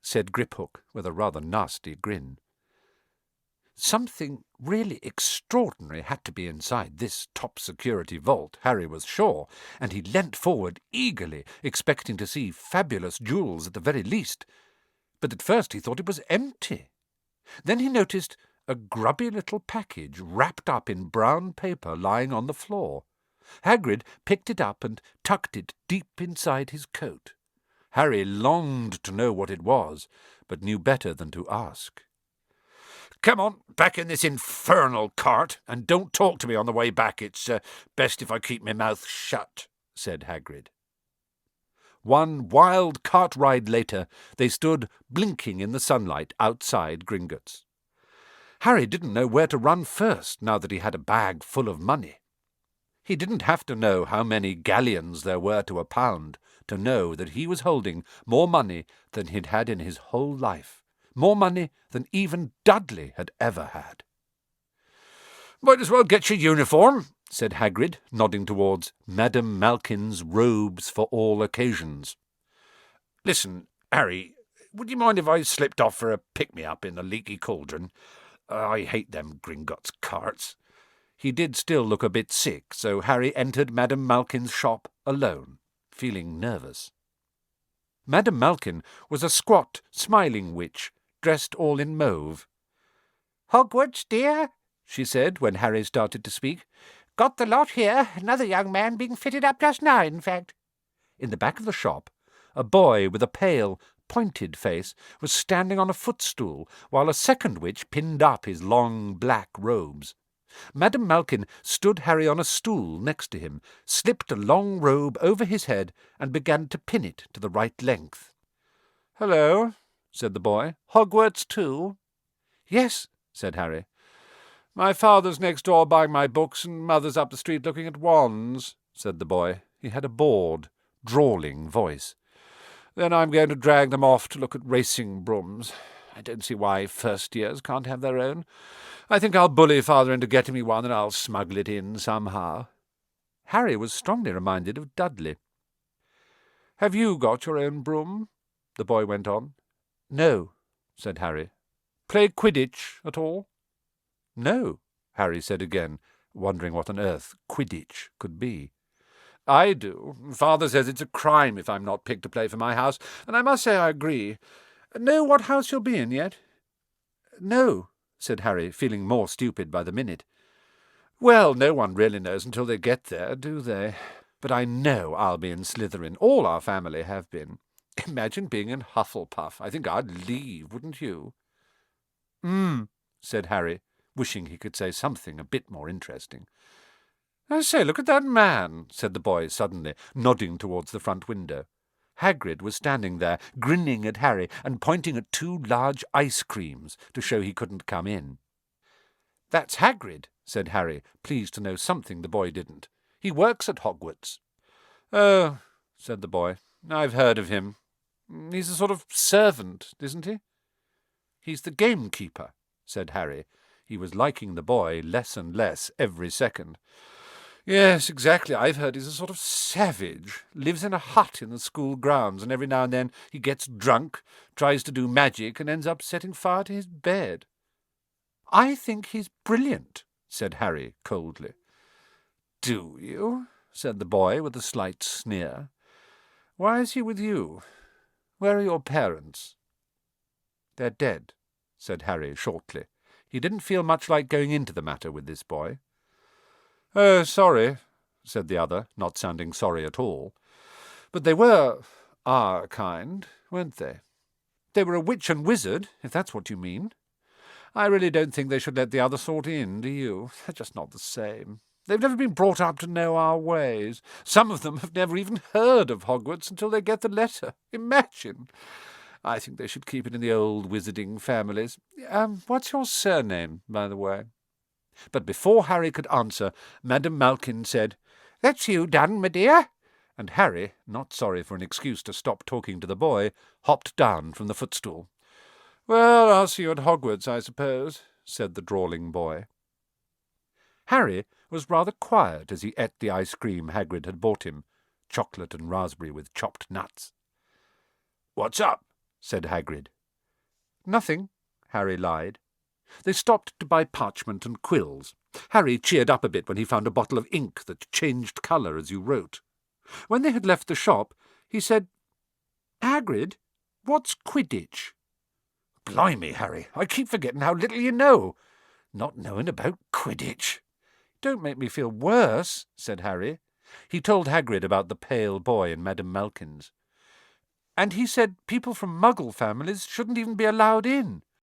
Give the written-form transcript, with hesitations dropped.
said Griphook with a rather nasty grin. Something really extraordinary had to be inside this top-security vault, Harry was sure, and he leant forward eagerly, expecting to see fabulous jewels at the very least. But at first he thought it was empty. Then he noticed a grubby little package wrapped up in brown paper lying on the floor. Hagrid picked it up and tucked it deep inside his coat. Harry longed to know what it was, but knew better than to ask. "Come on, back in this infernal cart, and don't talk to me on the way back. It's best if I keep my mouth shut," said Hagrid. One wild cart ride later, they stood blinking in the sunlight outside Gringotts. Harry didn't know where to run first, now that he had a bag full of money. He didn't have to know how many galleons there were to a pound to know that he was holding more money than he'd had in his whole life, more money than even Dudley had ever had. "Might as well get your uniform," said Hagrid, nodding towards Madame Malkin's robes for all occasions. "Listen, Harry, would you mind if I slipped off for a pick-me-up in the leaky cauldron? I hate them Gringotts carts." He did still look a bit sick, so Harry entered Madame Malkin's shop alone, feeling nervous. Madame Malkin was a squat, smiling witch, dressed all in mauve. "Hogwarts, dear," she said when Harry started to speak. "Got the lot here. Another young man being fitted up just now, in fact." In the back of the shop, a boy with a pale, pointed face was standing on a footstool, while a second witch pinned up his long black robes. Madame Malkin stood Harry on a stool next to him, slipped a long robe over his head, and began to pin it to the right length. "Hello," said the boy. "Hogwarts too?" "Yes," said Harry. "My father's next door buying my books, and mother's up the street looking at wands," said the boy. He had a bored, drawling voice. "Then I'm going to drag them off to look at racing brooms. I don't see why first years can't have their own. I think I'll bully father into getting me one, and I'll smuggle it in somehow." Harry was strongly reminded of Dudley. "Have you got your own broom?" the boy went on. "No," said Harry. "Play Quidditch at all?" "No," Harry said again, wondering what on earth Quidditch could be. "I do. Father says it's a crime if I'm not picked to play for my house, and I must say I agree. Know what house you'll be in yet?" "No," said Harry, feeling more stupid by the minute. "Well, no one really knows until they get there, do they? But I know I'll be in Slytherin. All our family have been. Imagine being in Hufflepuff. I think I'd leave, wouldn't you?" Said Harry, wishing he could say something a bit more interesting. "I say, look at that man," said the boy suddenly, nodding towards the front window. Hagrid was standing there, grinning at Harry and pointing at 2 large ice creams to show he couldn't come in. "That's Hagrid," said Harry, pleased to know something the boy didn't. "He works at Hogwarts." "Oh," said the boy, "I've heard of him. He's a sort of servant, isn't he?" "He's the gamekeeper," said Harry. He was liking the boy less and less every second. "Yes, exactly. I've heard he's a sort of savage. Lives in a hut in the school grounds, and every now and then he gets drunk, tries to do magic, and ends up setting fire to his bed." "I think he's brilliant," said Harry coldly. "Do you?" said the boy with a slight sneer. "Why is he with you? Where are your parents?" "They're dead," said Harry shortly. He didn't feel much like going into the matter with this boy. "Oh, sorry," said the other, not sounding sorry at all. "But they were our kind, weren't they? They were a witch and wizard, if that's what you mean. I really don't think they should let the other sort in, do you? They're just not the same. They've never been brought up to know our ways. Some of them have never even heard of Hogwarts until they get the letter. Imagine! I think they should keep it in the old wizarding families. What's your surname, by the way?" But before Harry could answer, Madame Malkin said, "That's you done, my dear," and Harry, not sorry for an excuse to stop talking to the boy, hopped down from the footstool. "Well, I'll see you at Hogwarts, I suppose," said the drawling boy. Harry was rather quiet as he ate the ice cream Hagrid had bought him, chocolate and raspberry with chopped nuts. "What's up?" said Hagrid. "Nothing," Harry lied. They stopped to buy parchment and quills. Harry cheered up a bit when he found a bottle of ink that changed colour as you wrote. When they had left the shop, he said, "Hagrid, what's Quidditch?" "Blimey, Harry, I keep forgetting how little you know. Not knowing about Quidditch." "Don't make me feel worse," said Harry. He told Hagrid about the pale boy in Madame Malkin's. "And he said people from Muggle families shouldn't even be allowed in.